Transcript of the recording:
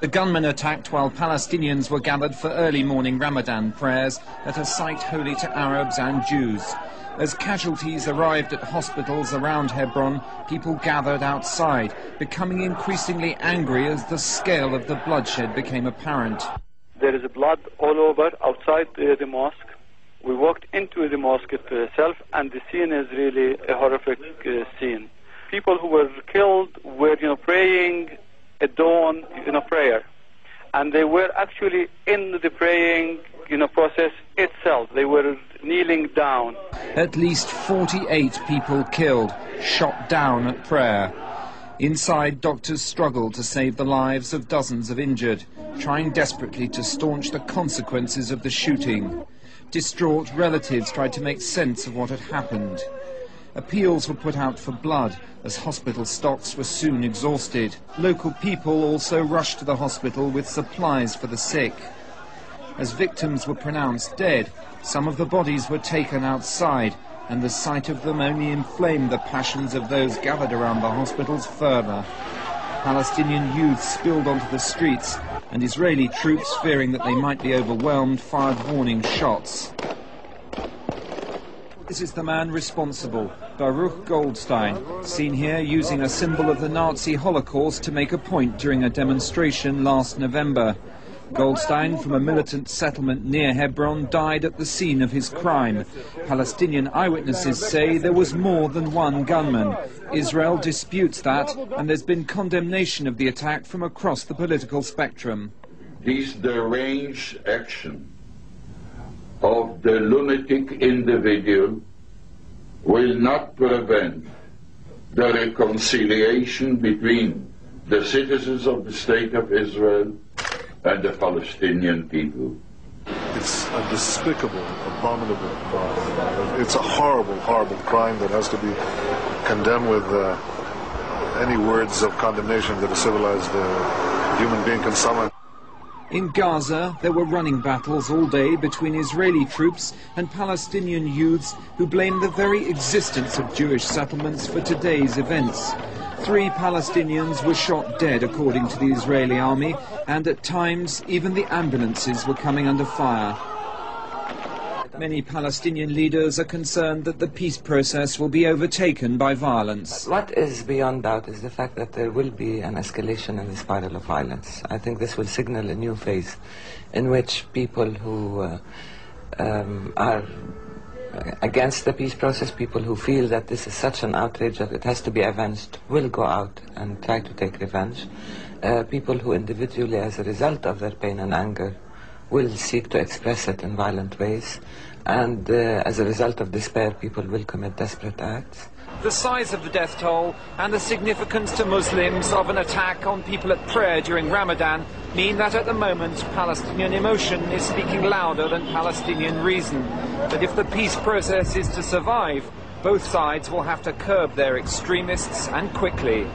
The gunmen attacked while Palestinians were gathered for early morning Ramadan prayers at a site holy to Arabs and Jews. As casualties arrived at hospitals around Hebron, people gathered outside, becoming increasingly angry as the scale of the bloodshed became apparent. There is blood all over outside the mosque. We walked into the mosque itself, and the scene is really a horrific scene. People who were killed were, praying at dawn, prayer. And they were actually in the praying, process itself. They were kneeling down. At least 48 people killed, shot down at prayer. Inside, doctors struggled to save the lives of dozens of injured, trying desperately to staunch the consequences of the shooting. Distraught relatives tried to make sense of what had happened. Appeals were put out for blood, as hospital stocks were soon exhausted. Local people also rushed to the hospital with supplies for the sick. As victims were pronounced dead, some of the bodies were taken outside, and the sight of them only inflamed the passions of those gathered around the hospitals further. Palestinian youth spilled onto the streets, and Israeli troops, fearing that they might be overwhelmed, fired warning shots. This is the man responsible, Baruch Goldstein, seen here using a symbol of the Nazi Holocaust to make a point during a demonstration last November. Goldstein, from a militant settlement near Hebron, died at the scene of his crime. Palestinian eyewitnesses say there was more than one gunman. Israel disputes that, and there's been condemnation of the attack from across the political spectrum. This deranged action of the lunatic individual will not prevent the reconciliation between the citizens of the State of Israel and the Palestinian people. It's a despicable, abominable crime. It's a horrible, horrible crime that has to be condemned with any words of condemnation that a civilized human being can summon. In Gaza, there were running battles all day between Israeli troops and Palestinian youths who blamed the very existence of Jewish settlements for today's events. 3 Palestinians were shot dead, according to the Israeli army, and at times even the ambulances were coming under fire. Many Palestinian leaders are concerned that the peace process will be overtaken by violence. What is beyond doubt is the fact that there will be an escalation in the spiral of violence. I think this will signal a new phase in which people who are against the peace process, people who feel that this is such an outrage that it has to be avenged, will go out and try to take revenge. People who individually, as a result of their pain and anger, will seek to express it in violent ways, and as a result of despair, people will commit desperate acts. The size of the death toll and the significance to Muslims of an attack on people at prayer during Ramadan mean that at the moment Palestinian emotion is speaking louder than Palestinian reason. But if the peace process is to survive, both sides will have to curb their extremists, and quickly.